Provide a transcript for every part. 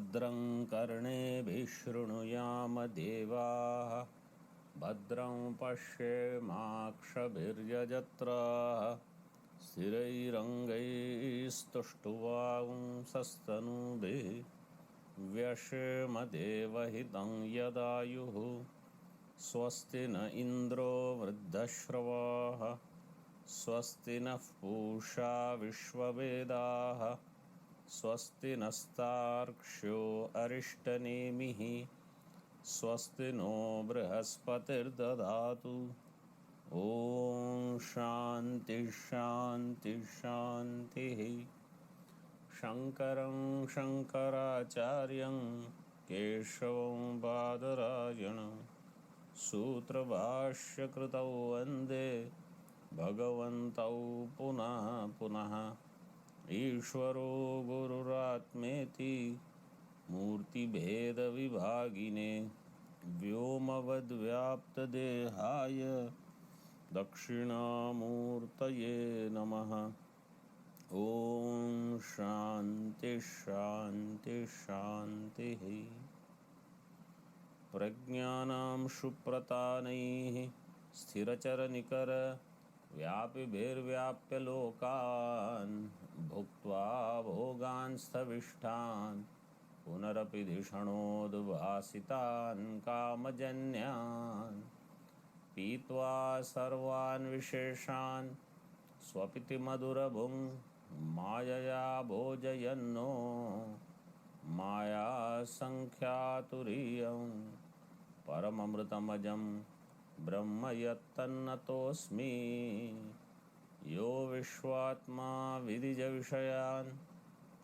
भद्रं कर्णेभिः शृणुयाम देवाः भद्रं पश्येमाक्षभिर्यजत्राः स्थिरैरङ्गैस्तुष्टुवांसस्तनूभिः व्यशेम देवहितं यदायुः स्वस्ति न इन्द्रो वृद्धश्रवाः स्वस्ति नः पूषा विश्ववेदाः स्वस्ति नस्तार्क्ष्यो अरिष्टनेमिः स्वस्ति नो बृहस्पतिर्दधातु। ॐ शान्ति शान्ति शान्तिः। शङ्करं शङ्कराचार्यं केशवं बादरायणं सूत्रभाष्यकृतौ वन्दे भगवन्तौ पुनः पुनः। ईश्वरो गुरुरात्मेति मूर्तिभेदविभागिने व्योमवद्व्याप्तदेहाय दक्षिणामूर्तये नमः। ॐ शान्ति शान्ति शान्तिः। प्रज्ञानां सुप्रतानैः स्थिरचरनिकर व्यापिभिर्व्याप्य लोकान् भुक्त्वा भोगान् स्थविष्ठान् पुनरपि धिषणोद्भासितान् कामजन्यान् पीत्वा सर्वान् विशेषान् स्वपिति मधुरभुं मायया भोजयन्नो मायासङ्ख्यातुरीयं परममृतमजं ब्रह्म यत्तन्नतोऽस्मि। यो विश्वात्मा विदिजविषयान्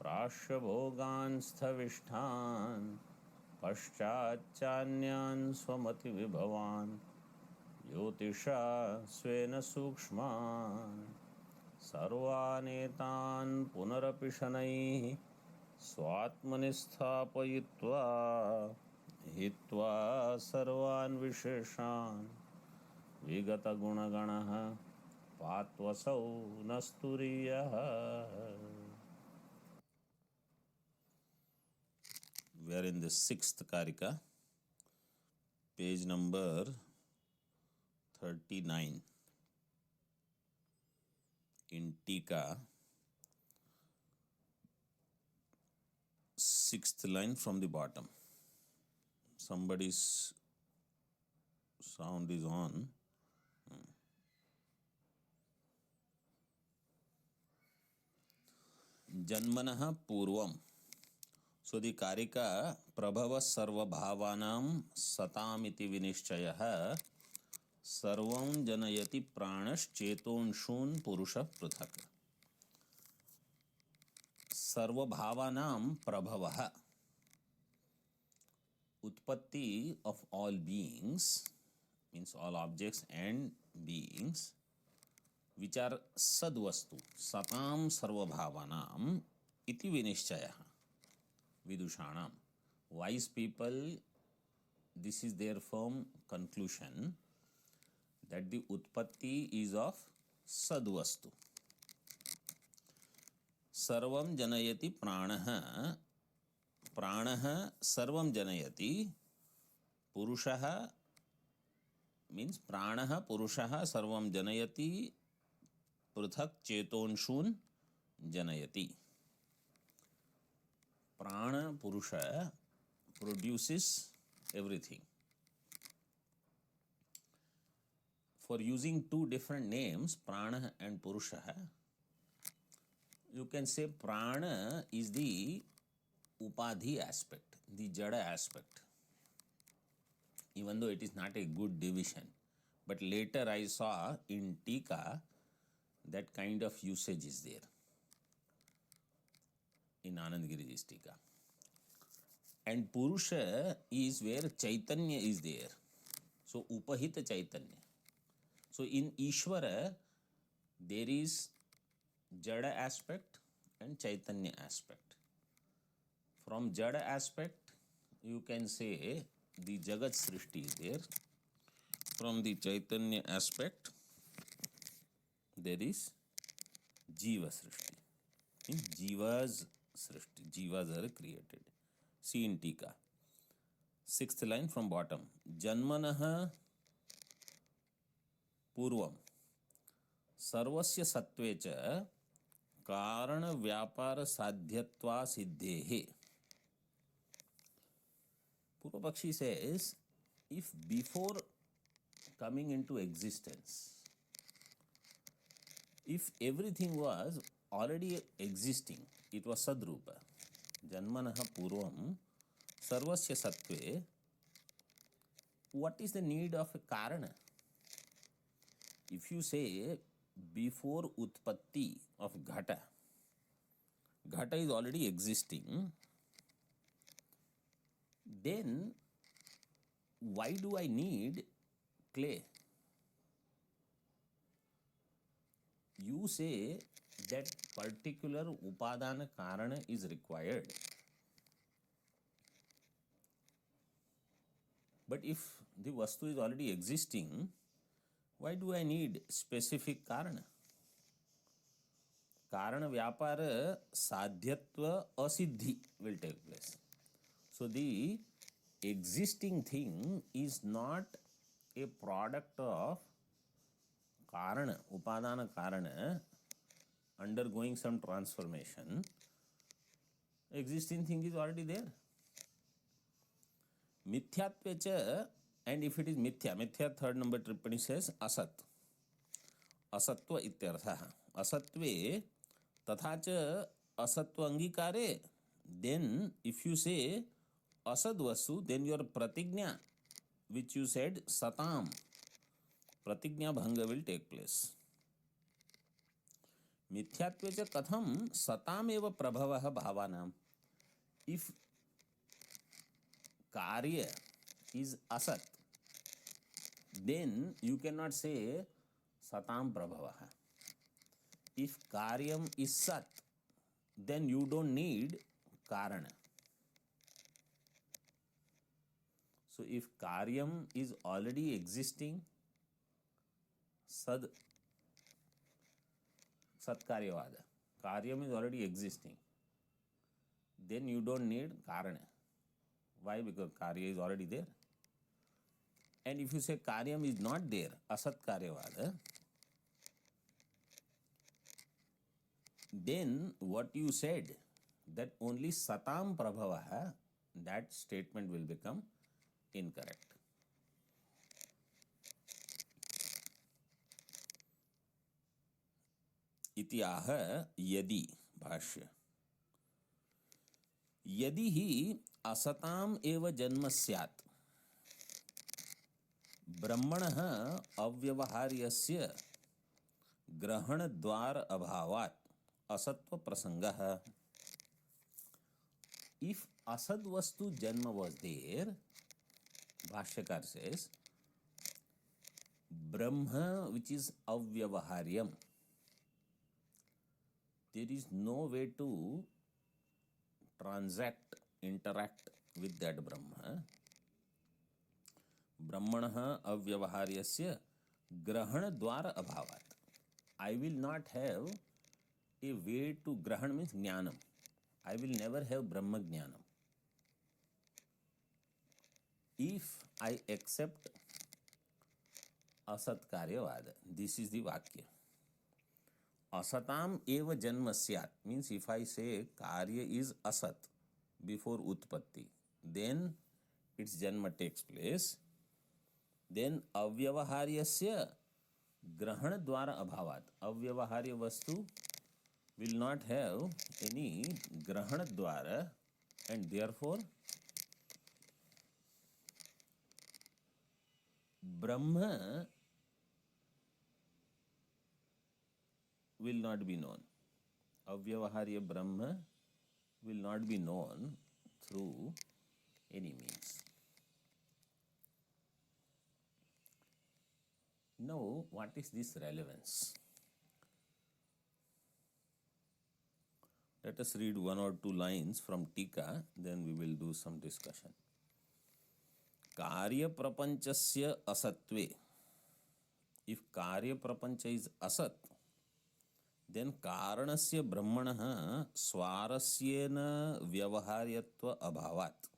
प्राश्यभोगान् स्थविष्ठान् पश्चाच्चान्यान् स्वमतिविभवान् ज्योतिषा स्वेन सूक्ष्मान् सर्वानेतान् पुनरपि शनैः स्वात्मनि स्थापयित्वा हित्वा सर्वान् विशेषान् विगतगुणगणः पात्वसौ नस्तुरीयः। We are in the 6th Karika, page number 39 in Tika, 6th line from the bottom. Somebody's sound is on. Janmanah purvam. So the Karika prabhava sarvabhavanam satamiti vinishchayah sarvam janayati pranash chetonshun purusha prithak. Sarvabhavanam prabhavah, utpatti of all beings, means all objects and beings, which are sadvastu, satam sarvabhavanam iti vinishchayah. Vidushanam. Wise people, this is their firm conclusion that the utpatti is of sadvastu. Sarvam janayati pranaha. Pranaha sarvam janayati. Purushaha means pranaha purushaha sarvam janayati prithak chetonshun janayati. Prana Purusha produces everything. For using two different names, Prana and Purusha, you can say Prana is the Upadhi aspect, the Jada aspect, even though it is not a good division. But later I saw in Tika that kind of usage is there. In Anand Giriji's Tika. And Purusha is where Chaitanya is there. So Upahita Chaitanya. So in Ishvara there is Jada aspect and Chaitanya aspect. From Jada aspect you can say the Jagat Srishti is there. From the Chaitanya aspect there is Jiva Srishti. Jivas Srishti. Jivas are created. See in Tika. Sixth line from bottom. Janmanah पूर्वम सर्वस्य सत्वे च कारण व्यापार साध्यत्वा सिद्धेः. Purvapakshi says, if before coming into existence, if everything was already existing, it was sadrupa. Janmanaha purvam sarvasya sattve. What is the need of a karana? If you say before utpatti of ghata, ghata is already existing, then why do I need clay? You say that particular upadana karana is required. But if the vastu is already existing, why do I need specific karana? Karana vyapara sadhyatva asiddhi will take place. So the existing thing is not a product of karana, upadana karana, undergoing some transformation. Existing thing is already there. Mithyatve cha, and if it is mithya, third number trippani says asat. Asatva ityartha. Asatve tatha cha asatva angikare. Then if you say asad vastu, then your pratignya, which you said satam, pratignya bhanga will take place. Mithyatve cha katham satam eva prabhavah bhavanam. If karya is asat, then you cannot say satam prabhavah. If karyam is sat, then you don't need karana. So if karyam is already existing, sat karyavada, karyam is already existing, then you don't need karana. Why? Because karya is already there. And if you say karyam is not there, asat karyavada, then what you said, that only satam prabhavaha, that statement will become incorrect. Ityaha yadi bhashya. यदि ही असताम एव जन्म स्यात् ब्रह्मणः अव्यवहार्यस्य ग्रहण द्वार अभावात् असत्व प्रसंगः. If asad vastu janma was there, Bhashyakar says, Brahma, which is avyavaharyam, there is no way to transact, interact with that Brahma. Brahmanah avyavaharyasya grahana dwara abhavat. I will not have a way to grahan means jnanam. I will never have Brahma jnanam. If I accept asat karyavada, this is the vakya. Asatam eva janma syat means if I say karya is asat before utpatti, then its janma takes place. Then avyavaharyasya grahana dwara abhavat. Avyavaharya vastu will not have any grahana dwara, and therefore Brahma will not be known. Avyavaharya Brahma will not be known through any means. Now, what is this relevance? Let us read one or two lines from Tika, then we will do some discussion. Karya prapanchasya asatve. If karya prapancha is asat, then कारणस्य ब्रह्मणः स्वारस्येन व्यवहार्यत्व अभावात्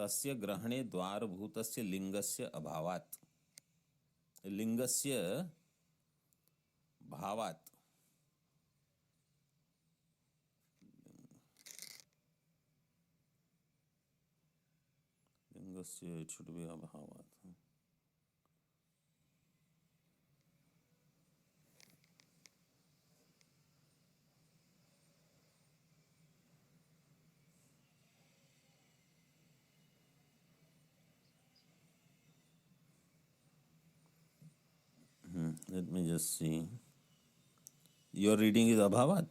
तस्य ग्रहणे द्वारभूतस्य लिंगस्य अभावात् लिंगस्य भावात् लिंगस्य it should be अभावात्. Let me just see. Your reading is abhavat.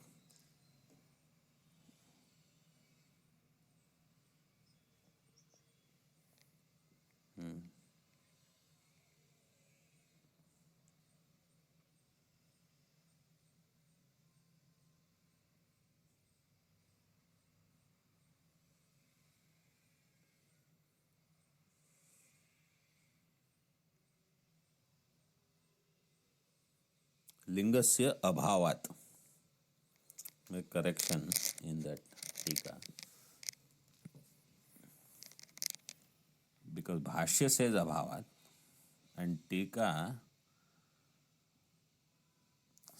लिंगस्य अभावात्. Make correction in that tika. Because Bhashya says abhavat and tika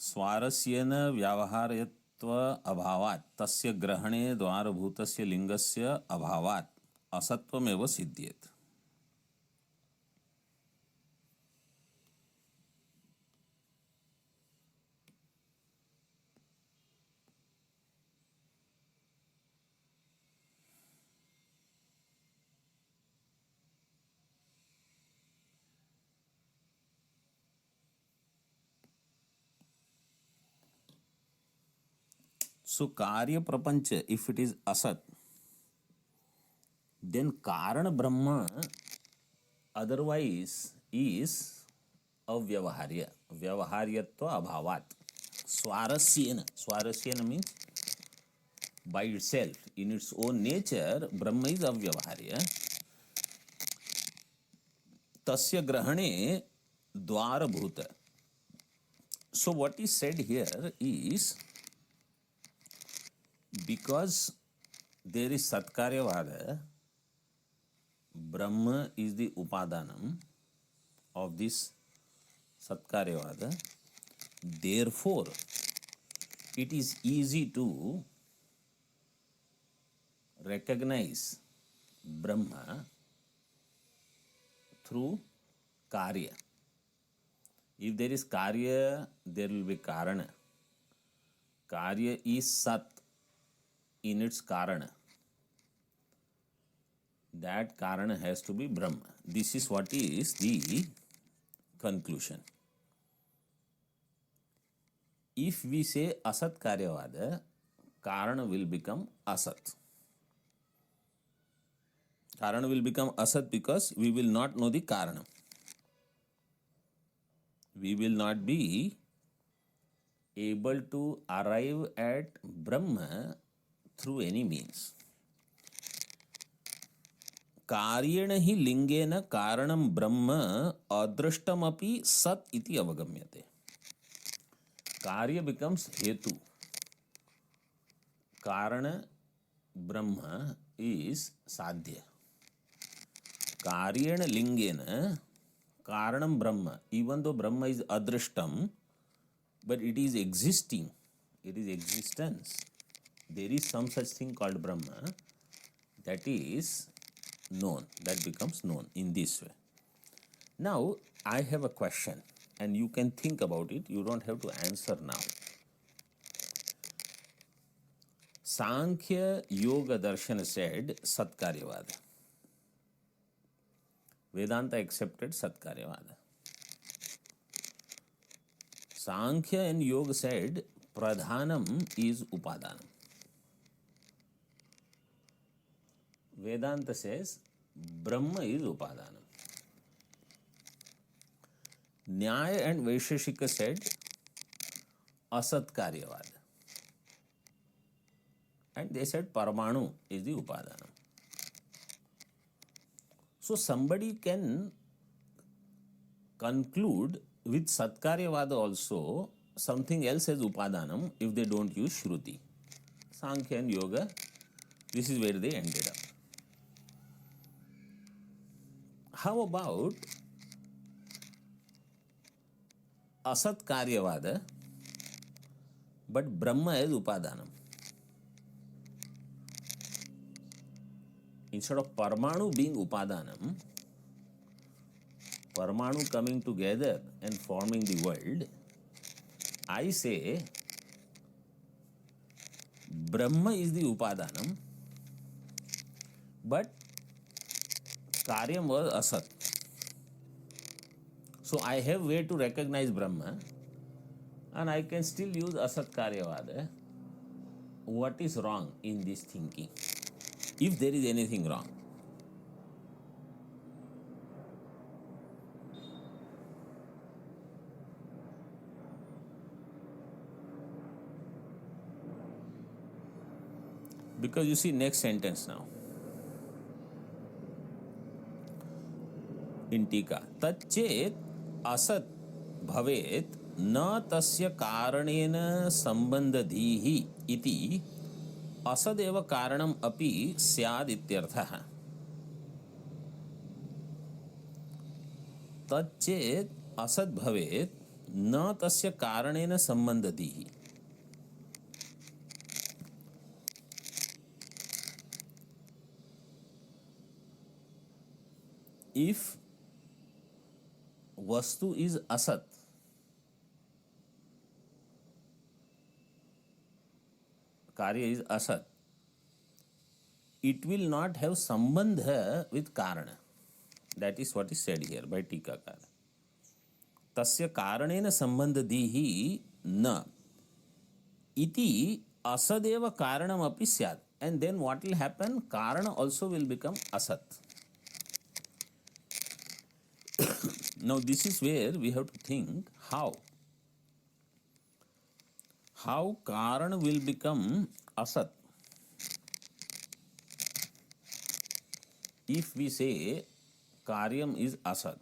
स्वारस्येन व्यावहार्यत्व अभावात् तस्य ग्रहणे द्वारभूतस्य लिंगस्य अभावात् असत्वमेव सिद्ध्येत्. So Karya Prapancha, if it is asat, then Karana Brahma otherwise is avyavaharya. Vyavaharyatva abhavat. Swarasyena means by itself, in its own nature, Brahma is avyavarya. Tasya grahane dwara bhuta. So what is said here is, because there is Satkaryavada, Brahma is the upadanam of this Satkaryavada. Therefore, it is easy to recognize Brahma through Karya. If there is Karya, there will be Karana. Karya is Sat in its Karana. That Karana has to be Brahma. This is what is the conclusion. If we say Asat Karyavada, Karana will become Asat. Karana will become Asat because we will not know the Karana. We will not be able to arrive at Brahma through any means. कार्येण हि Lingen कारणं ब्रह्म अदृष्टमपि सत इति अवगम्यते. कार्य becomes हेतु. कारण ब्रह्म is साध्य. कार्येण लिंगेन कारणं ब्रह्म, even though Brahma is adrishtam, but it is existing, it is existence. There is some such thing called Brahma that is known, that becomes known in this way. Now, I have a question and you can think about it, you don't have to answer now. Sankhya Yoga Darshana said Satkaryavada. Vedanta accepted Satkaryavada. Sankhya and Yoga said Pradhanam is Upadanam. Vedanta says Brahma is Upadanam. Nyaya and Vaisheshika said Asat Karyavada. And they said Paramanu is the Upadanam. So somebody can conclude with Satkaryavada also something else as upadanam if they don't use Shruti. Sankhya and Yoga, this is where they ended up. How about Asat Karyavada, but Brahma as Upadanam? Instead of Parmanu being Upadanam, Parmanu coming together and forming the world, I say Brahma is the Upadanam, but Karyam was Asat. So I have way to recognize Brahma and I can still use Asat Karyavada. What is wrong in this thinking? If there is anything wrong. Because you see next sentence now. In Tika, Tachet asat bhavet न तस्य कारणेन संबंधधीहि इति असदेव कारणम अपि स्याद् इत्यर्थः. तच्चेत् असत् भवेत् न तस्य कारणेन संबंधधीहि. If vastu is asat, karya is asat, it will not have sambandha with karana. That is what is said here by Tikakara. Tasya karanena sambandhadihi na iti asadeva karanam api syad. And then what will happen? Karana also will become asat. Now this is where we have to think how Karana will become asat. If we say Karyam is asat,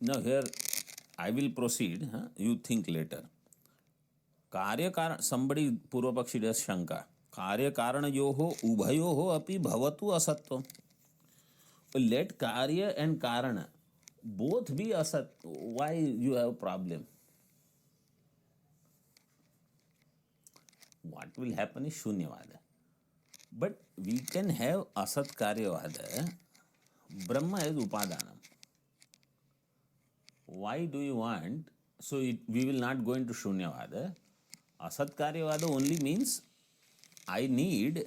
now here I will proceed, you think later. Karya Karana, somebody Purvapakshi does Shanka. Karya Karana yoho ubhayoho api bhavatu asatvam. Let Karya and Karana both be asat. Why you have problem? What will happen is Shunyavada. But we can have asat Karyavada, Brahma as Upadanam. Why do you want? So we will not go into Shunyavada. Asat Karyavada only means I need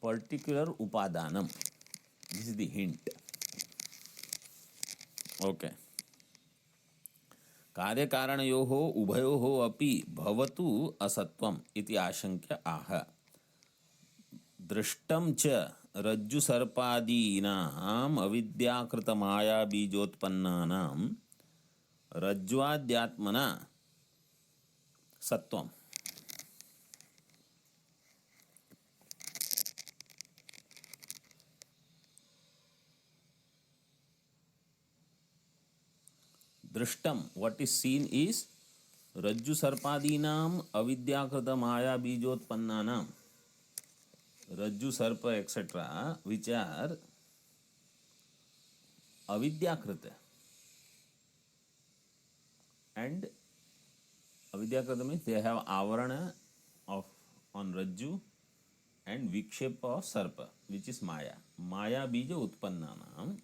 particular Upadanam. This is the hint. Okay. कार्यकारणयोः उभयोः अपि भवतु असत्वम् इति आशंक्य आह. दृष्टं च रज्जुसर्पादीनाम् अविद्याकृतमायाबीजोत्पन्नानां रज्ज्वाद्यात्मना सत्वम्. Drishtam, what is seen is Rajju Sarpadinam Avidyakrita Maya Bijotpannanam. Rajju Sarpa etc. which are Avidyakrita. And Avidyakrita means they have avarana of on Rajju and Vikshepa of Sarpa, which is Maya. Maya Bija Utpannanam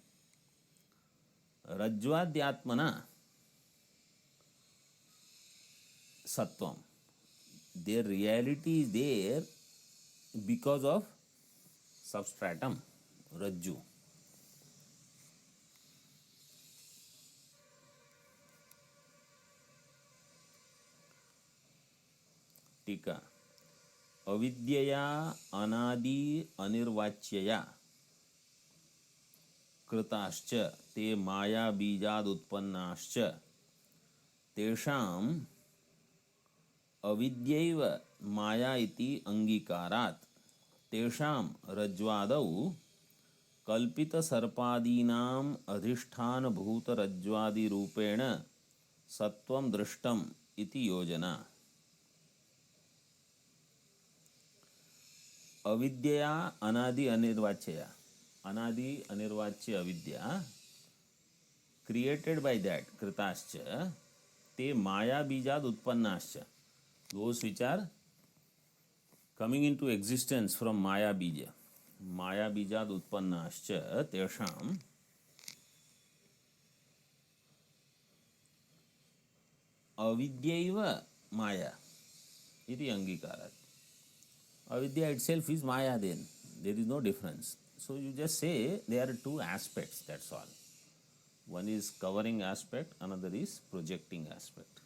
Rajvadhyatmana Sattvam. Their reality is there because of substratum, Rajju. Tika. Avidyaya anadi anirvachyaya कृताश्च ते माया बीजाद उत्पन्नाश्च तेषां अविद्यैव माया इति अंगीकारात् तेषां रज्ज्वादौ कल्पित सर्पादीनाम अधिष्ठान भूत रज्ज्वादि रूपेण सत्वं दृष्टम इति योजना। अविद्या अनादि अनिर्वाच्यया, अनादि अनिर्वाच्य अविद्या created by that कृताश्च ते माया बीजाद उत्पन्नाश्च, those which are coming into existence from maya bija, maya बीजाद उत्पन्नाश्च तेषाम अविद्यैव माया इति अंगीकारात्। Avidya itself is maya, then there is no difference. So you just say there are two aspects, that's all. One is covering aspect, another is projecting aspect.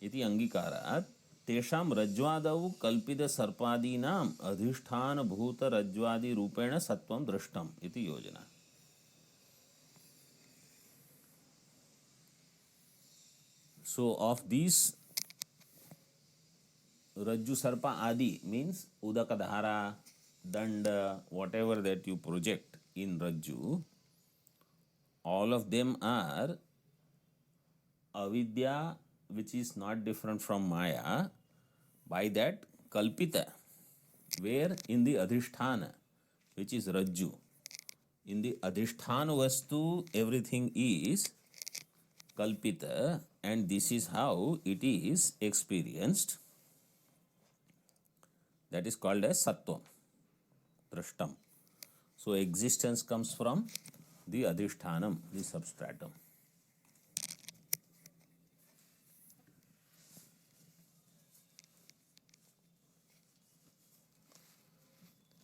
इति अंगीकारात् तेषां रज्ज्वादौ कल्पित सर्पादीनां अधिष्ठान भूत रज्ज्वादि रूपेण सत्वं दृष्टम् इति योजना। So of these Rajju Sarpa Adi means Udakadhara, Danda, whatever that you project in Rajju, all of them are avidya, which is not different from Maya, by that Kalpita, where in the Adhisthana, which is Rajju, in the Adhisthana Vastu, everything is Kalpita, and this is how it is experienced. That is called as Sattvam, Drashtam. So existence comes from the Adhishthanam, the substratum.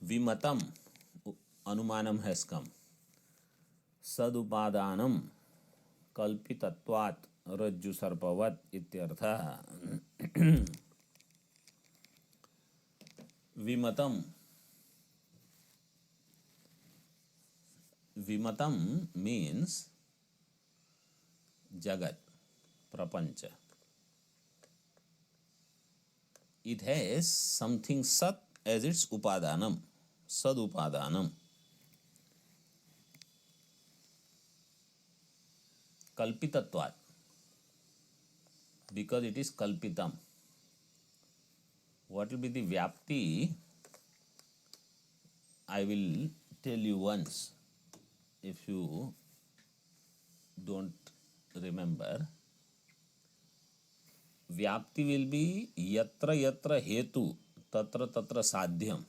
Vimatam, Anumanam has come. Sadupadanam, Kalpitatvat, Rajju Sarpavat ityartha. Vimatam. Vimatam means Jagat, Prapancha. It has something Sat as its Upadanam, Sad Upadanam. Kalpitatvat, because it is Kalpitam. What will be the Vyapti? I will tell you once, if you don't remember. Vyapti will be yatra yatra hetu, tatra tatra sadhyam.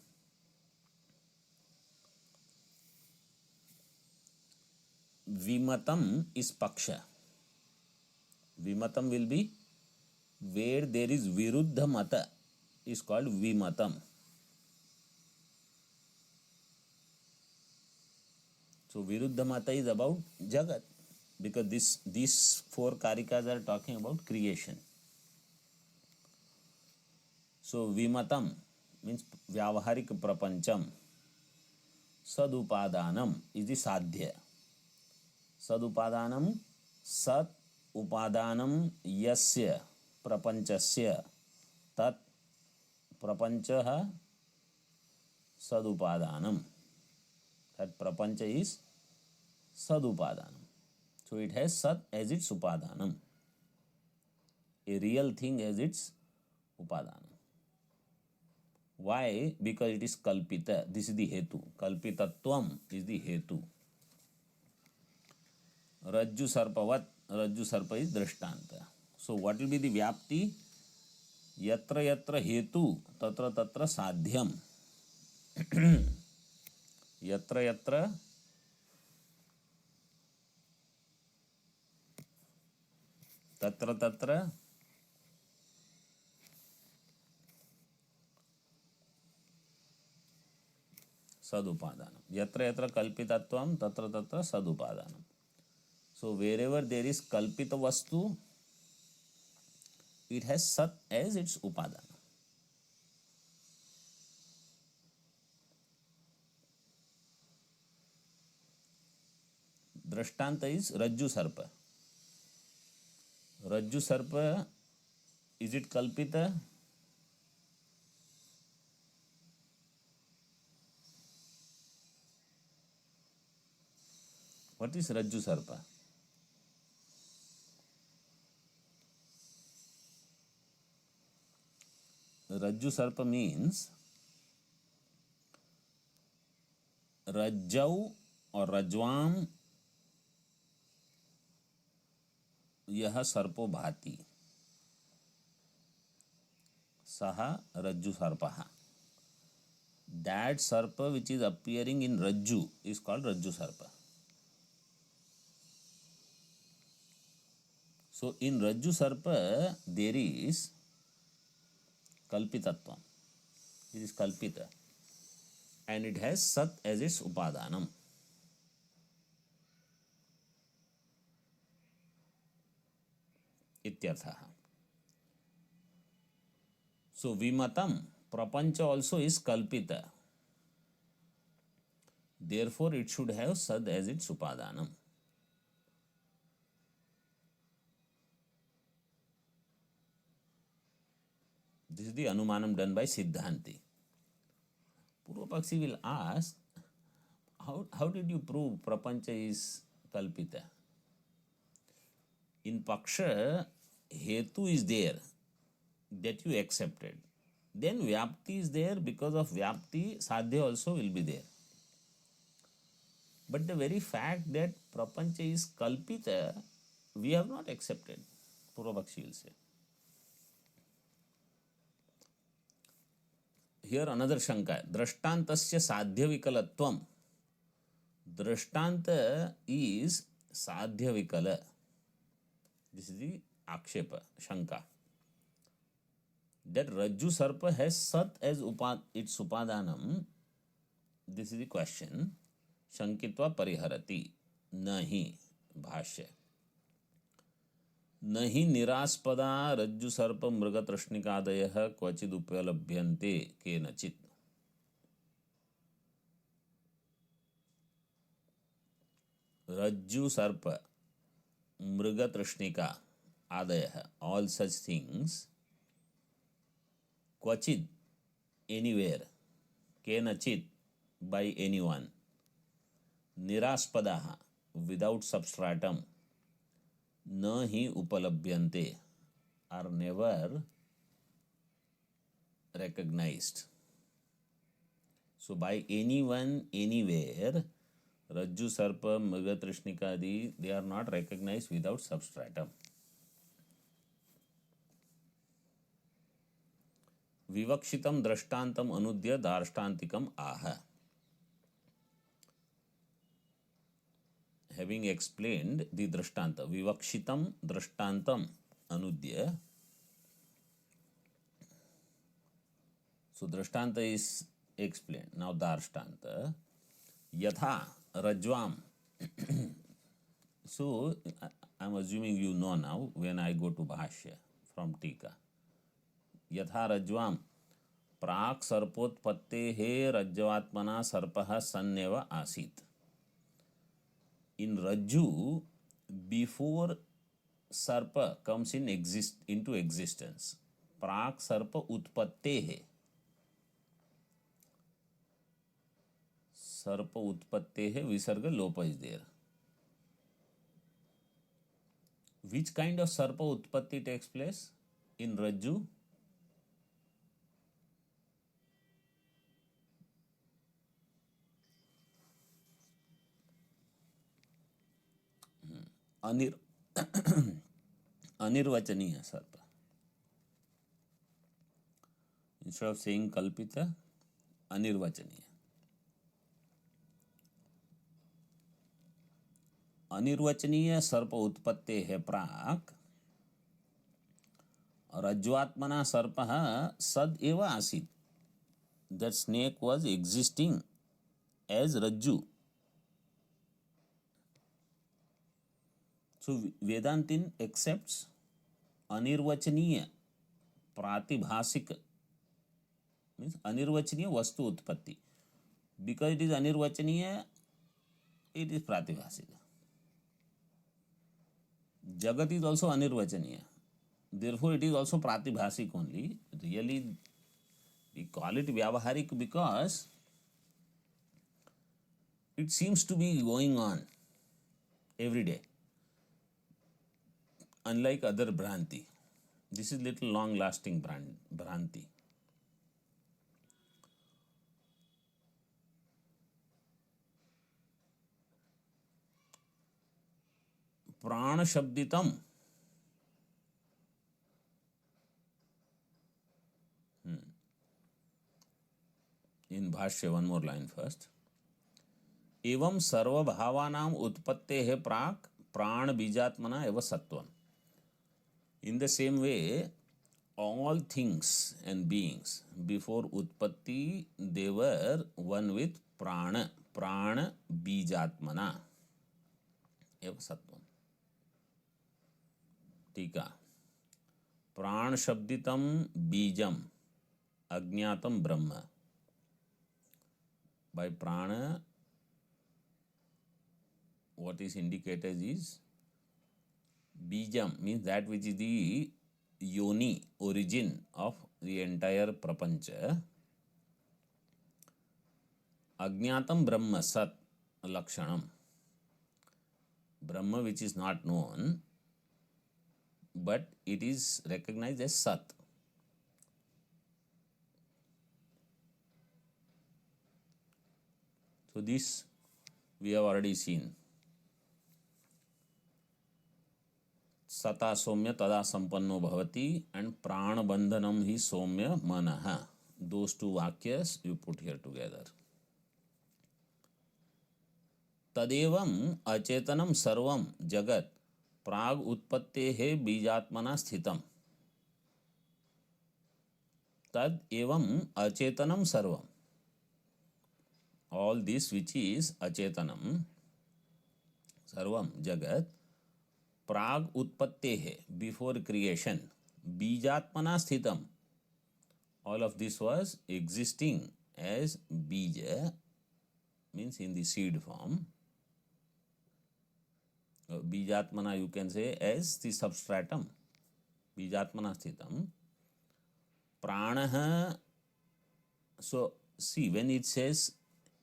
Vimatam is paksha. Vimatam will be where there is viruddha mata, is called vimatam. So viruddha mata is about Jagat, because these four karikas are talking about creation. So vimatam means vyavaharik prapancham. Sadupadanam is the sadhya. Sadupadanam, sat upadanam yasya prapanchasya tat prapanchaha sadupadanam. That prapancha is sadupadanam. So it has sat as its upadanam, a real thing as its upadanam. Why? Because it is kalpita. This is the hetu. Kalpitatvam is the hetu. Rajju sarpavat. Rajju sarpa is drashtanta. So what will be the vyapti? Yatra yatra hetu, tatra tatra sadhyam. Yatra yatra tatra tatra sadupadanam. Yatra yatra kalpitatvam, tatra tatra sadupadanam. So wherever there is kalpita vastu, it has sat as its upadana. Drashtanta is Rajju Sarpa. Rajju Sarpa, is it kalpita? What is Rajju Sarpa? Rajju Sarpa means Rajjau or Rajwam यह सर्पो भाति सह Rajju Sarpaha. That sarpa which is appearing in Rajju is called Rajju Sarpa. So in Rajju Sarpa there is Kalpitatvam. It is Kalpita. And it has Sat as its Upadanam. Ityarthaha. So Vimatam, Prapancha also is Kalpita. Therefore it should have Sad as its Upadanam. This is the Anumanam done by Siddhanti. Purvapakshi will ask, how did you prove Prapancha is Kalpita? In Paksha, Hetu is there that you accepted. Then Vyapti is there, because of Vyapti, Sadhya also will be there. But the very fact that Prapancha is Kalpita, we have not accepted, Purvapakshi will say. Here another Shanka, Drashtantasya Sadhya Vikalatvam. Drashtanta is Sadhya Vikala. This is the Akshepa, Shanka. That Rajju Sarpa has Sat as its Upadanam. This is the question. Shankitva Pariharati. Nahi. Bhashya. Nahi Niraspada Rajju Sarpa Mrigatrashnikadayah Kvachid Upalabhyante Kenachit. Rajju Sarpa Mrigatrashnika Adayah. All such things. Kvachid, anywhere, kenachit, by anyone, niraspadaha, without substratum, nahi upalabhyante, are never recognized. So by anyone, anywhere, Rajju Sarpa, Mrigatrishnikadi, they are not recognized without substratum. Vivakshitam drashtantam anudya darshtantikam aha. Having explained the drashtanta, Vivakshitam drashtantam anudya. So drashtanta is explained. Now darshtanta. Yatha rajvam. So I am assuming you know now when I go to Bhashya from Tika. यथा रज्ज्वाम प्राक् सर्पोत्पत्तेः रज्ज्वात्मना सर्पः सन्नेव आसीत्. In Rajju, before Sarpa comes into existence, प्राक् सर्प उत्पत्तेः. सर्प उत्पत्तेः visarga lopa is there. Which kind of sarpa utpatti takes place in Rajju? Anirvachaniya sarpa. Instead of saying kalpita, anirvachaniya. Anirvachaniya sarpa utpatte hai Praak rajvatmana sarpaha sad eva asit. That snake was existing as Rajju. So Vedantin accepts anirvachaniya pratibhasik, means anirvachaniya vastu utpatti. Because it is anirvachaniya, it is pratibhasik. Jagat is also anirvachaniya. Therefore it is also pratibhasik only. Really we call it vyavaharik because it seems to be going on. every day. Unlike other Bhranti, this is little long-lasting Bhranti. Prana Shabditam. In Bhashya, one more line first. एवं सर्वभावानाम उत्पत्तेः प्राक् प्राण बीजात्मना एव सत्वम. In the same way, all things and beings before utpatti, they were one with prana. Prana बीजात्मना एव सत्वम. टीका. प्राण शब्दितम बीजम अज्ञातम ब्रह्म. By prana, what is indicated is Bijam, means that which is the yoni, origin of the entire prapancha. Ajnatam Brahma Sat Lakshanam. Brahma which is not known, but it is recognized as Sat. So this we have already seen. Sata Somya Tada Sampanno Bhavati and Prana Bandhanam hi Somya Manaha. Those two vakyas you put here together. Tadevam Achetanam Sarvam Jagat Prag Utpattehe Bijatmana Sthitam. Tad evam Achetanam Sarvam. All this which is Achetanam Sarvam Jagat Prag Utpattehe, before creation, Bijatmana Sthitam. All of this was existing as Bija, means in the seed form. Bijatmana you can say as the substratum. Bijatmana Sthitam. Pranaha. So see, when it says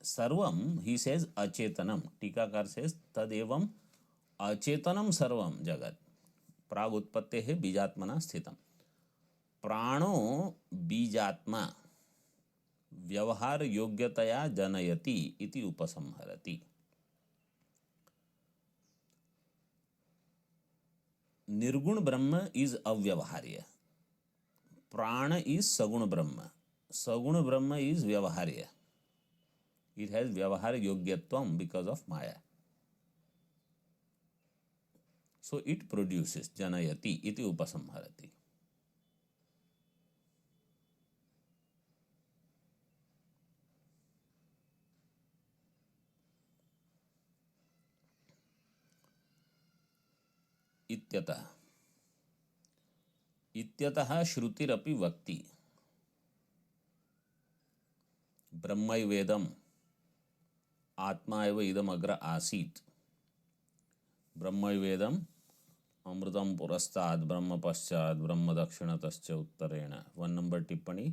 Sarvam, he says Achetanam. Tikakar says Tadevam Achetanam Sarvam Jagat Prag Utpattehe Bijatmana Sthitam. Prano Bijatma Vyavahar Yogyataya Janayati iti upasamharati. Nirgun Brahma is Avyavaharya. Prana is Sagun Brahma. Sagun Brahma is Vyavaharya. It has Vyavahar Yogyatvam because of Maya. So it produces Janayati iti upasamharati. Ityatah. Ityatah Shrutirapi Vakti. Brahmai Vedam Atma eva idam agra asit. Brahmai Vedam Amrutam Purastad Brahma Paschad Brahma Dakshinatascha Uttarena. 1 number tippani.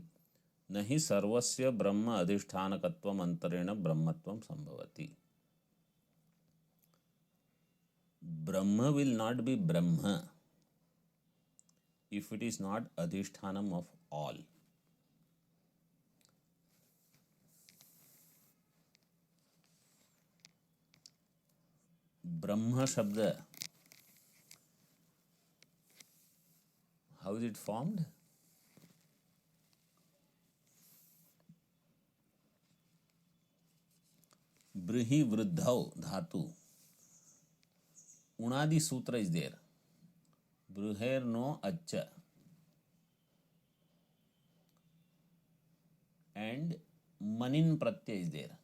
Nahi sarvasya Brahma adhishthanakatvam antarena Brahmatvam sambhavati. Brahma will not be Brahma if it is not adhishthanam of all. Brahma Shabda, how is it formed? Brihi Vruddhau Dhatu. Unadi Sutra is there. Bruher no Acha. And Manin Pratyay is there.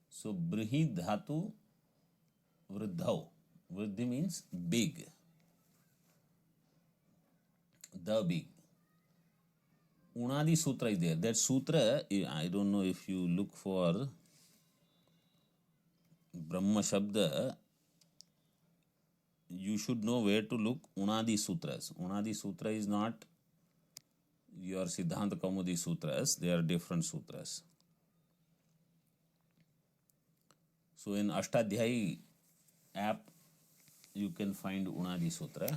So Brihi Dhatu Vruddhau. Vruddhi means big. The big. Unadi Sutra is there. That sutra, I don't know if you look for Brahma Shabda, you should know where to look. Unadi Sutras. Unadi Sutra is not your Siddhanta Kaumudi Sutras. They are different sutras. So in Ashtadhyayi app, you can find Unadi Sutra.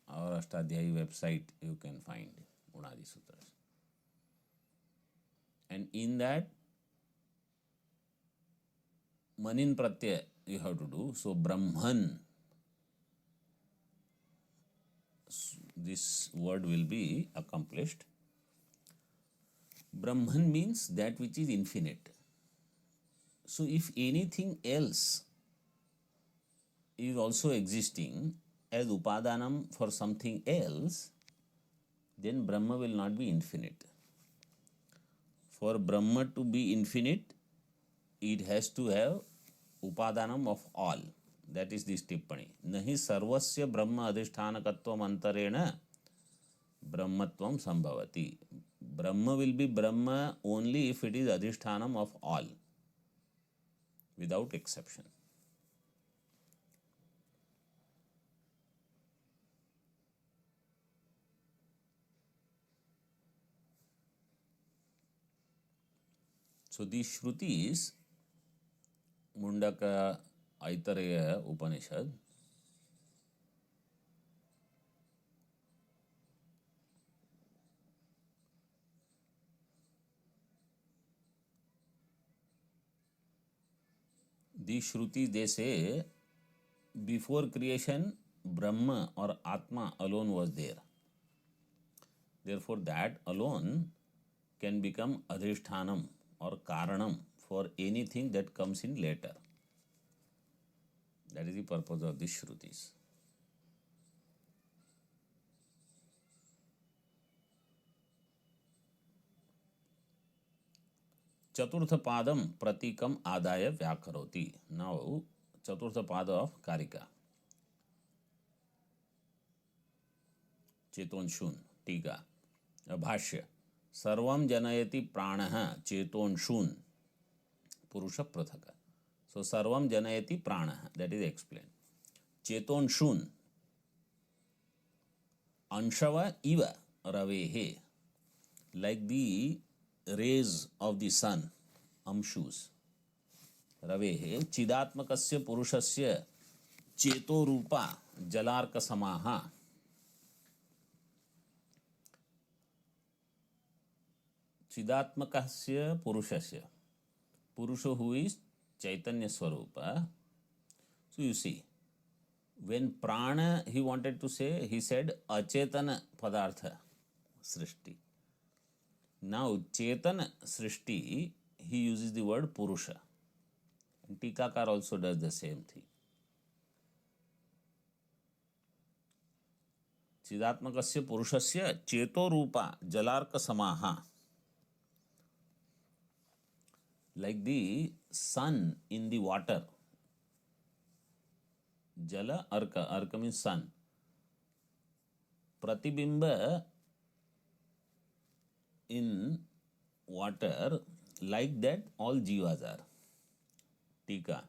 Our Ashtadhyayi website, you can find Unadi Sutras. And in that, Manin Pratyaya you have to do. So Brahman, this word will be accomplished. Brahman means that which is infinite. So if anything else is also existing as upadanam for something else, then Brahma will not be infinite. For Brahma to be infinite, it has to have upadanam of all. That is this tippani. Nahi sarvasya brahma adhishthanaktvam antarena brahmatvam sambhavati. Brahma will be Brahma only if it is adhishthanam of all, without exception. So these Shrutis, Mundaka, Aitareya Upanishad, these Shrutis, they say, before creation, Brahma or Atma alone was there. Therefore, that alone can become adhishthanam or karanam for anything that comes in later. That is the purpose of these Shrutis. Chaturtha padam pratikam adaya vyakaroti. Now, Chaturtha pada of Karika. Chetonshun, Tika, Bhashya. Sarvam janayati pranaha chetonshun purusha prathaka. So, sarvam janayati pranaha, that is explained. Chetonshun, anshava iva ravehe, like the rays of the sun, amshus. Ravehe, chidatmakasya purushasya cheto rupa jalarka samaha. Chidatmakasya purushasya. Purusha who is Chaitanya Swarupa. So you see, when prana he wanted to say, he said achetana padartha srishti. Now chetana srishti, he uses the word purusha. And Tikakar also does the same thing. Chidatmakasya purushasya cheto rupa jalarka samaha. Like the sun in the water. Jala arka. Arka means sun. Pratibimba in water, like that all jivas are. Tika.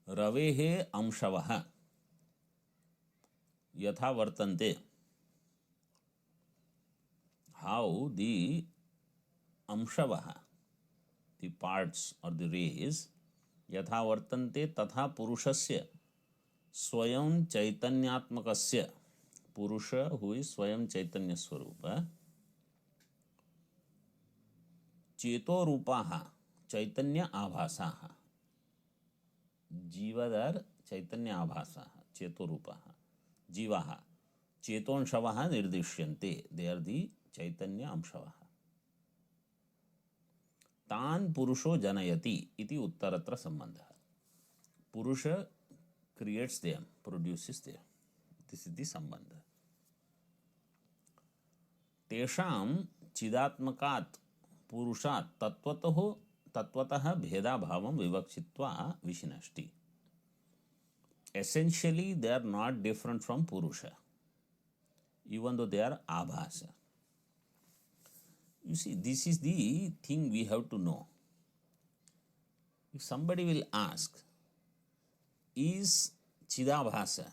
Ravehe amshavaha yatha vartante. How the amshavaha, the parts or the rays, yatha vartante tatha purushasya swayam chaitanyatmakasya. Purusha who is swayam chaitanya swarupa. Cheto rupaha chaitanya abhasaha. Jivadar chaitanya abhasaha. Cheto rupaha. Jivaha. Chetonshavaha nirdishyante. They are the chaitanya amshavaha. Tan purusho janayati iti uttaratra sambandha. Purusha creates them, produces them. This is the sambandha. Tesham chidatmakat purushat tatvatah bheda bhavam vivakshitva vishinashti. Essentially, they are not different from Purusha, even though they are abhasa. You see, this is the thing we have to know. If somebody will ask, is Chidabhasa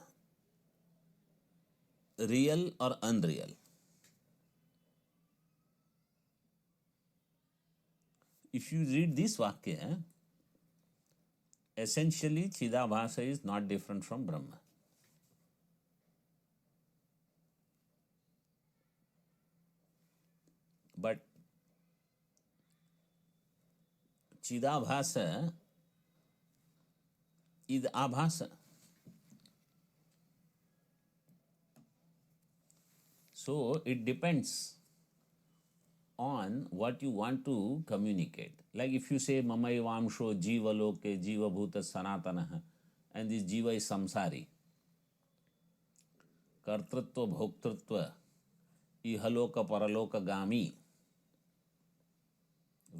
real or unreal? If you read this Vakya, essentially Chidabhasa is not different from Brahma. But Chidabhasa is Abhasa. So it depends on what you want to communicate. Like if you say Mamai Vamsho Jiva Loke Jiva Bhuta Sanatana, and this Jiva is Samsari, Kartritva Bhoktritva, Ihaloka Paraloka Gami,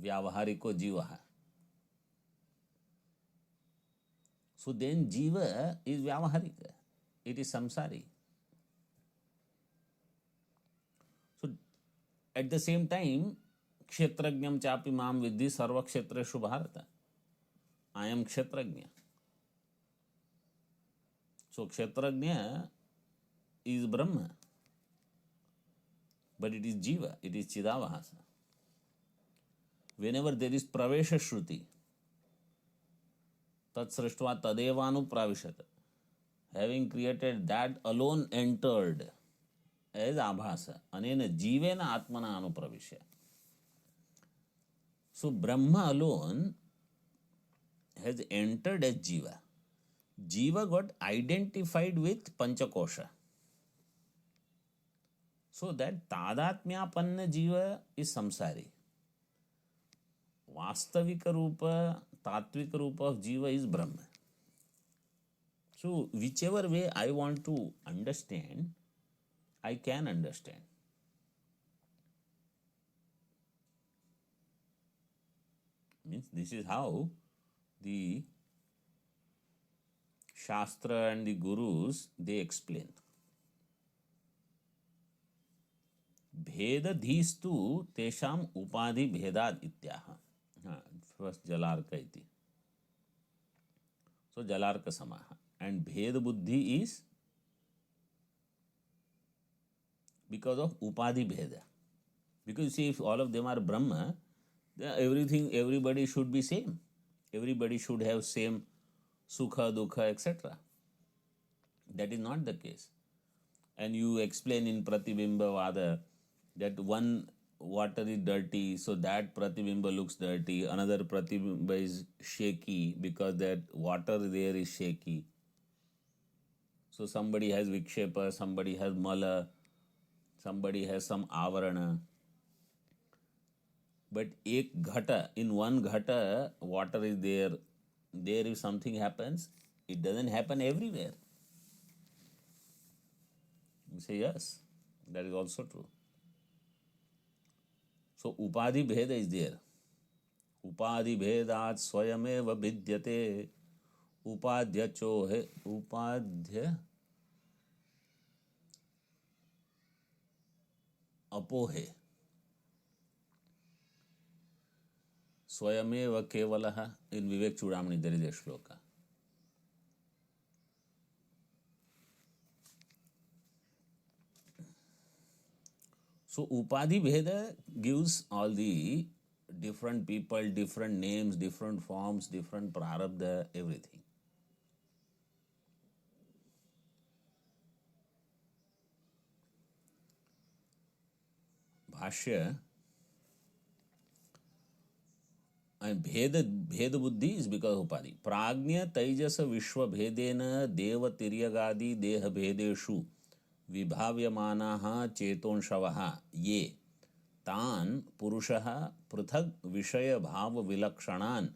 Vyavahariko Jiva. So then Jiva is Vyavaharika, it is Samsari. So at the same time, Kshetrajnam chapi mam vidhi sarva kshetreshu bharata. I am Kshetrajna. So Kshetrajna is Brahma, but it is Jiva, it is Chidabhasa. Whenever there is Pravesha Shruti, Tat Srishtva Tadevanu Pravishat, having created that alone entered as Abhasa, Anena Jivena Atmana Anupravishya. So Brahma alone has entered as Jiva. Jiva got identified with Panchakosha. So that Tadatmyapanna Jiva is Samsari. Vastavika Rupa, Tatvika Rupa of Jiva is Brahma. So whichever way I want to understand, I can understand. Means this is how the Shastra and the Gurus, they explain. Bheda dhistu tesham upadhi bhedad ityaha. First Jalarka iti. So Jalarka samaha. And Bheda buddhi is because of upadhi bheda. Because you see, if all of them are Brahma, then everybody should be same. Everybody should have same sukha, dukha, etc. That is not the case. And you explain in Pratibimba Vada that one water is dirty, so that Pratibimba looks dirty. Another Pratibimba is shaky because that water there is shaky. So somebody has Vikshepa, somebody has Mala, somebody has some Avarana. But ek ghata, in one ghata, water is there. There if something happens, it doesn't happen everywhere. You say yes, that is also true. So upadhi bheda is there. Upadhi bhedat swayameva vidyate upadhya chohe upadhya apohe swayameva kevalaha. In Vivek Chudamani there is a shloka. So upadhi bheda gives all the different people, different names, different forms, different prarabdha, everything. Bhashya and bheda buddhi is because of upadhi. Pragnya taijasa vishwa bhedena deva tiryagadi deha bhedeshu विभाव्यमानाः चेतोंशवः ये तान् पुरुषः पृथग् विषय भाव विलक्षणान्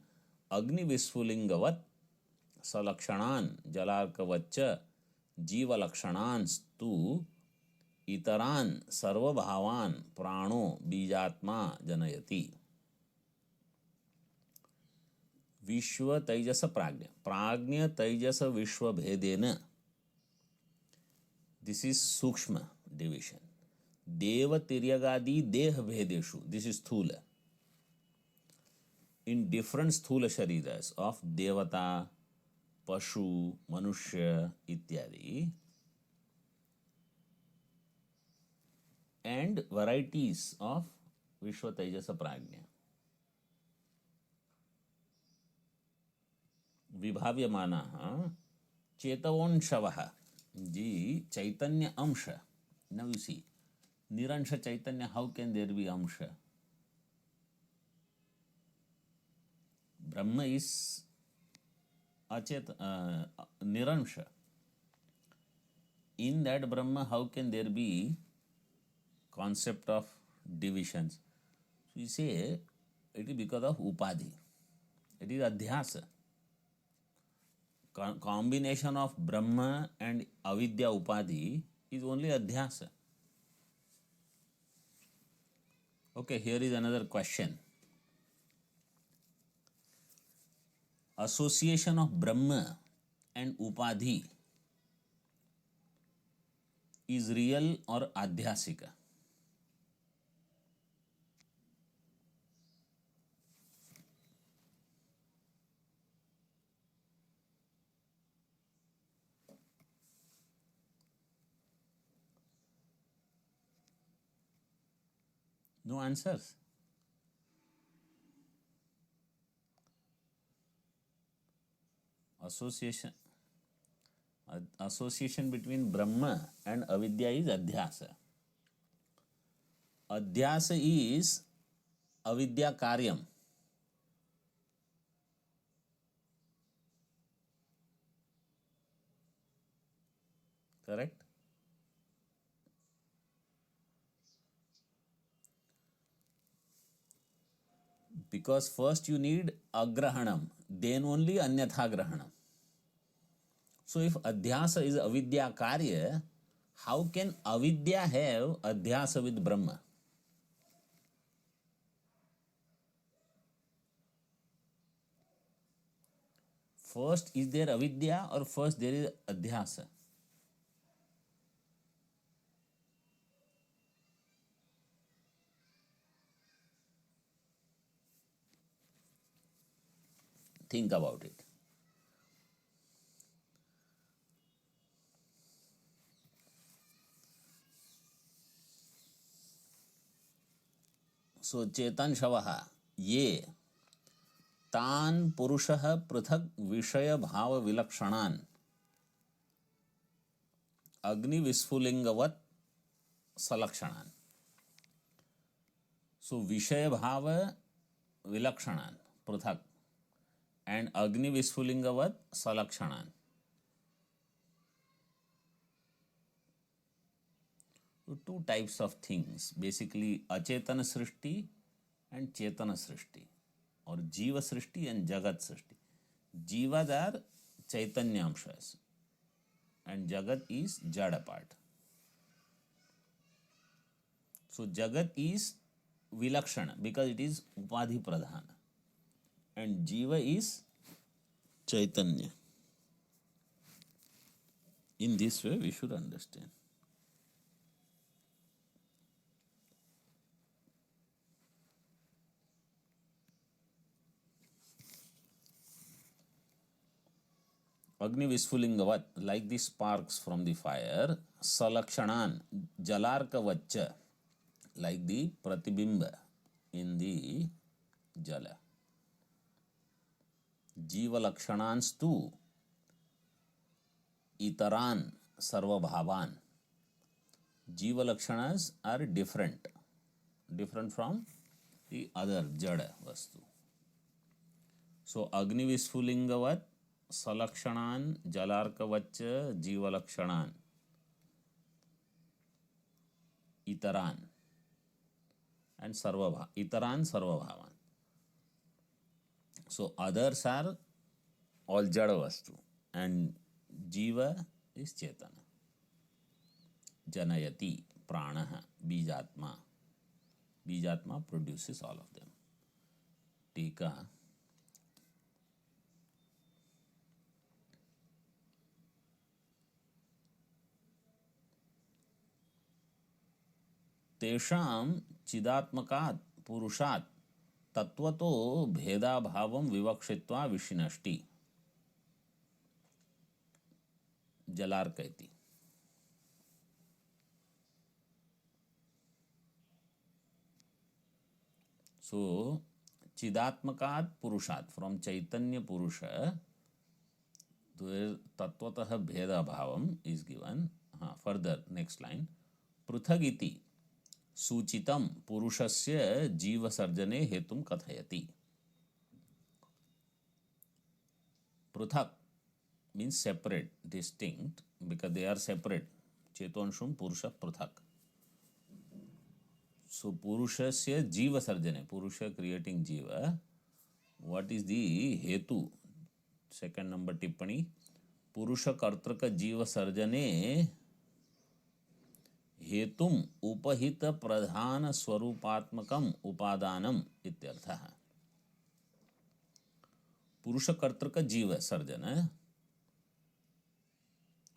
अग्निविस्फुलिंगवत् सलक्षणान् जलार्कवच्च जीवलक्षणान् स्तु इतरान् सर्वभावान् प्राणो बीजात्मा जनयति. विश्व तैजस प्राज्ञ तैजस विश्व भेदेन. This is Sukshma division. Deva Tiryagadi Deha Bhedeshu. This is Sthula. In different Sthula Shariras of Devata, Pashu, Manushya, ityadi, and varieties of Vishwa Tejasa Prajna. विभाव्यमानः चेतवोंशवः जी चैतन्य अंश. Now you see, Niransha Chaitanya, how can there be amsha? Brahma is Niransha. In that Brahma, how can there be concept of divisions? So you say it is because of upadhi. It is adhyasa. Combination of Brahma and avidya upadhi is only adhyasa. Okay, here is another question. Association of Brahma and upadhi is real or adhyasika? No answers. Association between Brahma and avidya is adhyasa. Adhyasa is avidya karyam. Correct? Because first you need agrahanam, then only anyatha grahanam. So if adhyasa is avidya karya, how can avidya have adhyasa with Brahma? First is there avidya or first there is adhyasa? Think about it. So चेतन शवः ये तान पुरुषः पृथक विषय भाव विलक्षणान अग्नि विस्फुलिंगवत सलक्षणान. So विषय भाव विलक्षणान पृथक and अग्नि विस्फुलिंगवत सलक्षणान. So two types of things, basically achetana srishti and chetana srishti, or jiva srishti and jagat srishti. Jivas are chaitanyamshas and jagat is jada part. So jagat is vilakshana because it is upadhi pradhana and jiva is chaitanya. In this way we should understand. Agni Visfulingavat, like the sparks from the fire, Salakshanan, Jalarkavacha, like the Pratibimba in the Jala. Jiva Lakshanans too, Itaran Sarvabhavan. Jiva Lakshanas are different from the other Jada Vastu. So Agni Visfulingavat, Salakshanan, Jalarkavacha, Jiva Lakshanan, Itaran, and Itaran Sarvabhavan. So others are all Jada Vastu and Jiva is Chetana. Janayati, Pranaha, Bijatma. Bijatma produces all of them. Tika. तेषां चिदात्मकात् पुरुषात् तत्वतो भेदाभावं विवक्षित्वा विशिनष्टि. जलार्कयति. So चिदात्मकात् पुरुषात्, from Chaitanya Purusha, There tatvatah bheda bhavam is given. Further, next line. Pruthagiti सूचितम पुरुषस्य जीव सर्जने हेतुम कथयति. पृथक means separate, distinct, because they are separate. Chetonshum purusha pruthak. So purushasya jiva sarjane, purusha creating jiva. What is the hetu? Second number tippani. Purusha kartraka jiva sarjane हेतुम उपहित प्रधान स्वरूपात्मकम उपादानम इत्यर्थः. पुरुष कर्तृक जीव surgeon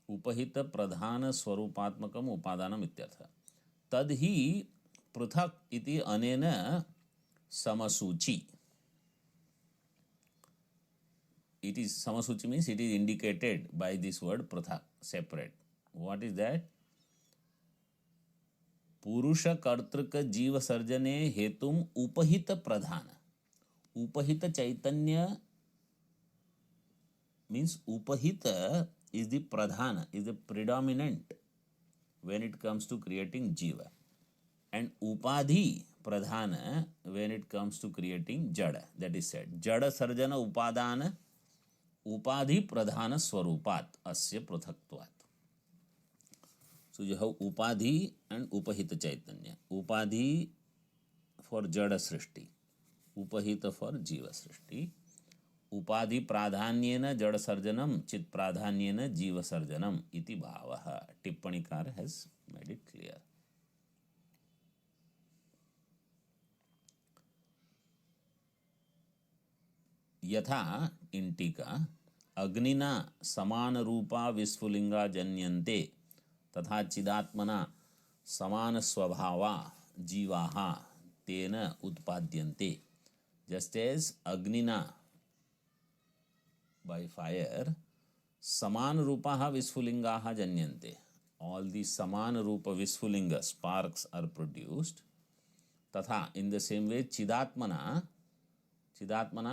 उपहित प्रधान स्वरूपात्मकम उपादानम इत्यर्थः. तद्हि पृथक इति अनेन समसूची. It is समसूची means it is indicated by this word पृथक, separate. What is that? पुरुष कर्तृक जीव सर्जने हेतुम उपहित प्रधान. उपहित चैतन्य means upahita is the pradhana, is the predominant when it comes to creating jiva, and upadhi pradhana when it comes to creating jada. That is said, jada sarjana upadana upadhi pradhana swarupat asya pruthakvat. So you have upadhi and upahita chaitanya. Upadhi for jada srishti, upahita for jiva srishti. उपाधि प्राधान्येन जड़ सर्जनम चित प्राधान्येन जीव सर्जनम इति भावः. टिप्पणीकार has made it clear. यथा इन टीका अग्निना समान रूपा विस्फुलिंगा जन्यन्ते तथा चिदात्मना समान स्वभावा जीवाः तेन उत्पाद्यन्ते. जस्ट एज अग्निना by fire saman rupaha visfulingaha janyante, all the saman rupa visfulinga sparks are produced. Tatha, in the same way, chidatmana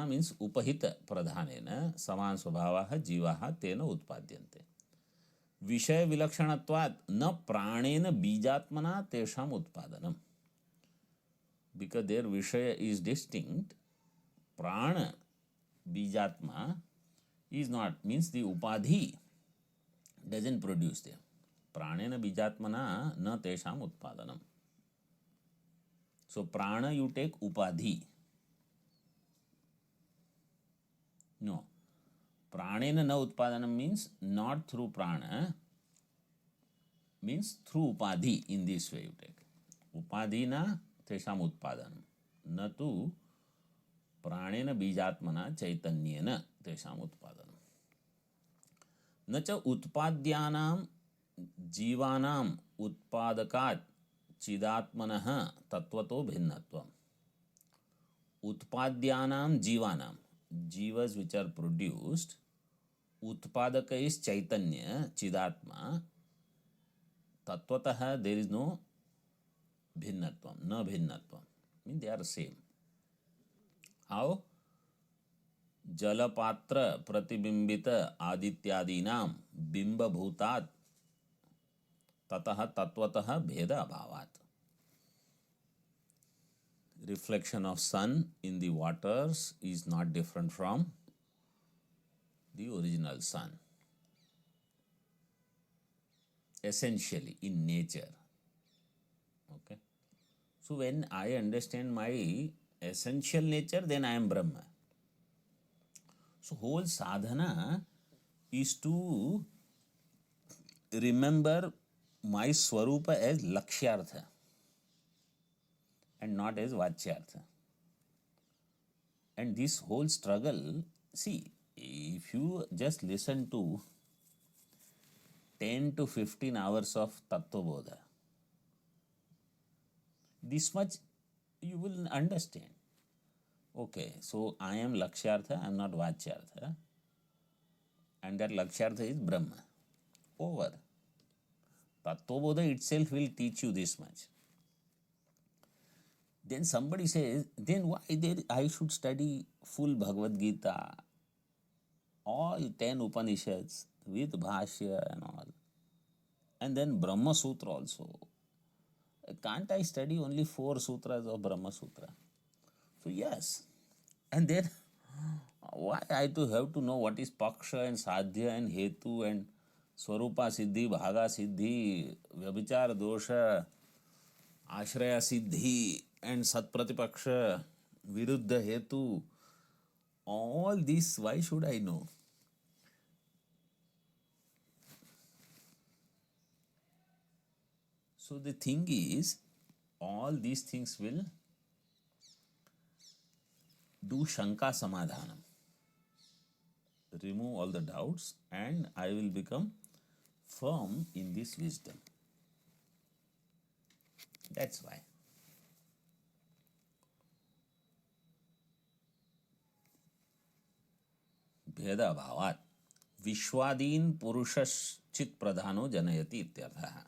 means upahita pradhanena saman swabhavaha jivaha tena utpadyante. Vishaya vilakshanatvat na pranena bijatmana tesham utpadanam. Because their vishaya is distinct, prana bijatma is not, means the upadhi doesn't produce them. Pranena bijatmana na tesham utpadanam. So prana you take upadhi. No. Pranena na utpadanam means not through prana, means through upadhi. In this way you take. Upadhi na tesham utpadanam. Na tu प्राणेन बीजात्मना चैतन्येन तेषाम् उत्पादनम्. न च उत्पाद्यानां जीवानाम् उत्पादकात् चिदात्मनः तत्वतो भिन्नत्वम्. उत्पाद्यानां जीवानां, जीवस which are produced, उत्पादक is chaitanya chidatma, तत्वतः there is no भिन्नत्वम्, न भिन्नत्वम्, means they are same. How? जलपात्र प्रतिबिंबित आदित्यादीनां बिंबभूतात् ततः तत्वतः भेद अभावात्. Reflection of sun in the waters is not different from the original sun. Essentially, in nature. Okay. So when I understand my essential nature, then I am Brahma. So whole sadhana is to remember my swarupa as lakshyartha and not as vachyartha. And this whole struggle, see, if you just listen to 10 to 15 hours of Tattva Bodha, this much you will understand. Okay, so I am Lakshyartha, I am not Vachyartha. And that Lakshyartha is Brahma. Over. Tattva Bodha itself will teach you this much. Then somebody says, then why I should study full Bhagavad Gita? all 10 Upanishads with Bhashya and all. And then Brahma Sutra also. Can't I study only 4 sutras of Brahma Sutra? So yes. And then why I to have to know what is Paksha and Sadhya and Hetu and Swarupa Siddhi, Bhaga Siddhi, Vyabhichar Dosha, Ashraya Siddhi and Satpratipaksha, Viruddha Hetu. All this, why should I know? So the thing is, all these things will do Shanka Samadhanam. Remove all the doubts and I will become firm in this wisdom. That's why. भेद अभावात् विश्वादीन पुरुषश्चित प्रधानो जनयति इत्यर्थः.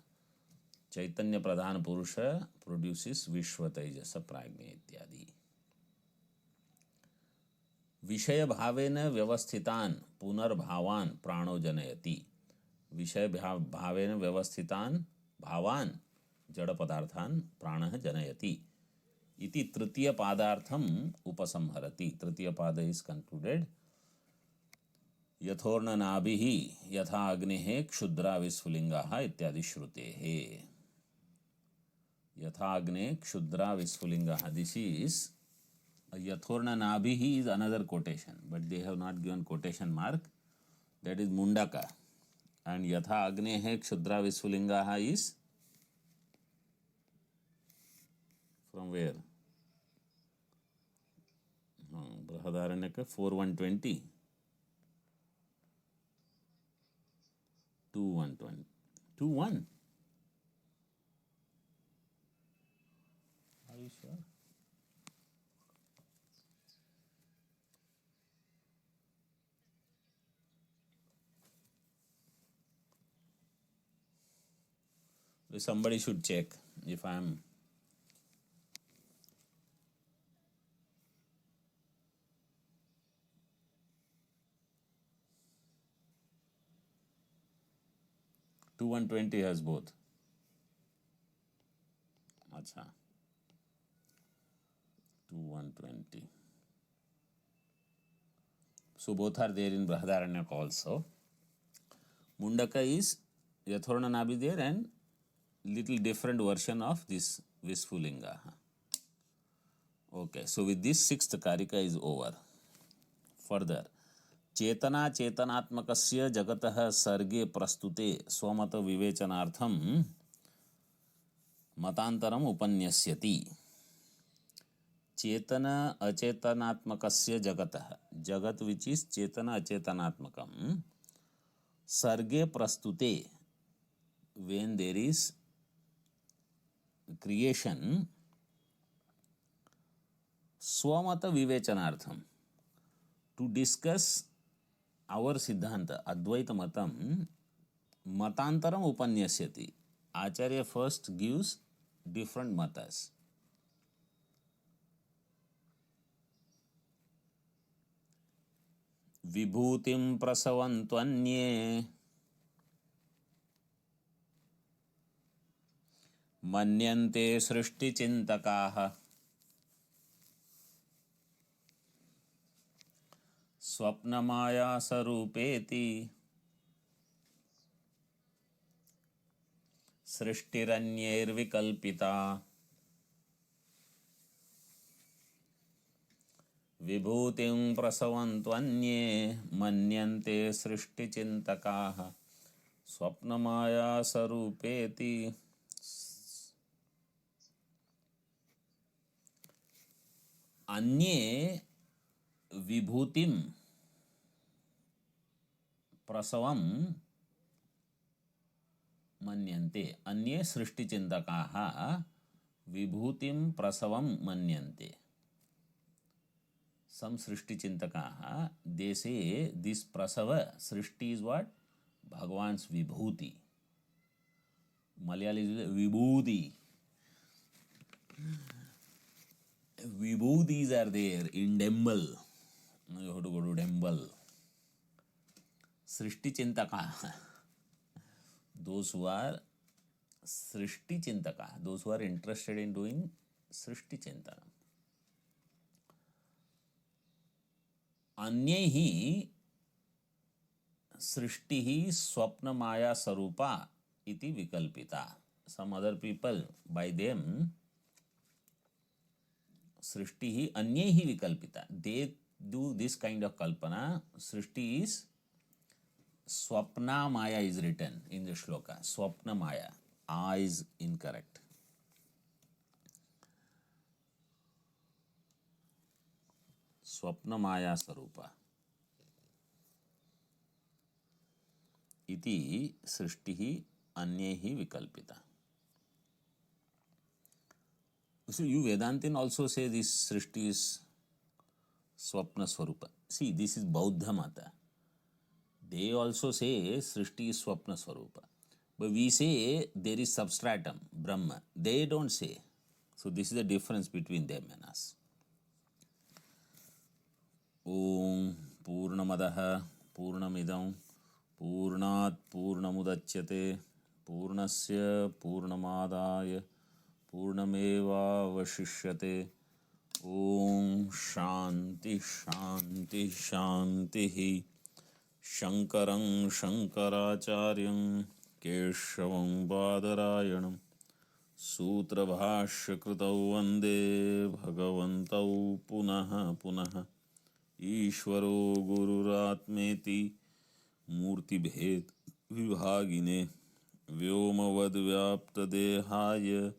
चैतन्य प्रधान पुरुष produces विश्व तेजस प्राज्ञ इत्यादि. विषय भावेन व्यवस्थितान पुनर्भावान प्राणो जनयति. विषय भावेन व्यवस्थितान भावान जड़ पदार्थान प्राणः जनयति इति तृतीय पादार्थम उपसंहरति. तृतीय पाद इज कंक्लूडेड. यथोर्ण नाभिः यथा अग्निः क्षुद्रा विस्फुलिंगाः इत्यादि श्रुतेः. यथा अग्ने क्षुद्रा विस्फुलिंगाः. This is Yathorna Nabhihi is another quotation, but they have not given quotation mark. That is Mundaka. And Yatha Agnehe Kshudra Visfulingaha is from where? Brihadaranyaka 4:120. 2:120. 2:1. Are you sure? Somebody should check if I am. Two 120 has both. Acha. 2:120. So both are there in Brihadaranyaka also. Mundaka is Yathorna Nabhi there and little different version of this Visfulinga. Okay, so with this sixth karika is over. Further, चेतना चेतनात्मकस्य जगतः सर्गे प्रस्तुते स्वमत विवेचनार्थम मतांतरम उपन्यस्यति. चेतन अचेतनात्मकस्य जगतः, जगत which is चेतन अचेतनात्मकम, सर्गे प्रस्तुते, when there is creation, swamata vivechanartham, to discuss our siddhanta advaita matam, matantaram upanyasyati. Acharya first gives different matas. Vibhutim prasavantvanye मन्यन्ते सृष्टिचिन्तकाः. स्वप्नमायासरूपेति सृष्टिरन्यैर्विकल्पिता. विभूतिं प्रसवन्त्वन्ये मन्यन्ते सृष्टिचिन्तकाः. स्वप्नमायासरूपेति अन्ये विभूतिम प्रसवम मन्यन्ते. अन्ये सृष्टिचिन्तकाः विभूतिम प्रसवम मन्यन्ते. Some सृष्टिचिन्तकाः, they say this prasava, Srishti is what? Bhagavan's vibhuti. Malayali is vibhuti. Vibhutis are there in temple. You have to go to temple. Srishti चिंतका, those who are Srishti चिंतका, those who are interested in doing सृष्टि चिंतन. अन्यैः सृष्टिः स्वप्न माया स्वरूपा इति विकल्पिता. Some other people, by them, सृष्टिः अन्यैः विकल्पिता. They do this kind of kalpana. Srishti is Swapna Maya is written in the shloka. Swapna Maya. A is incorrect. Swapna Maya Sarupa. Iti Srishtihi Anyehi Vikalpita. So you Vedantin also say this Srishti is Swapna Swarupa. See, this is Bauddha Mata. They also say Srishti is Swapna Swarupa. But we say there is substratum, Brahma. They don't say. So this is the difference between them and us. Om Purnamadaha Purnamidam Purnat Purnamudachyate Purnasya Purnamadaya Purnameva Vashishyate. Om Shanti Shanti Shanti. Shankaram Shankaracharyam Keshavam Badarayanam Sutra Bhashya Kritau Vande Bhagavantau Punaha Punaha Ishvaro Gururatmeti Murti Bhed Vibhagine Vyomavad Vyapta Dehaya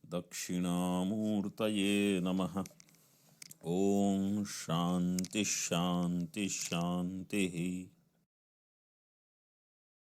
Dakshinamurtaye Namaha. Om Shanti Shanti Shanti.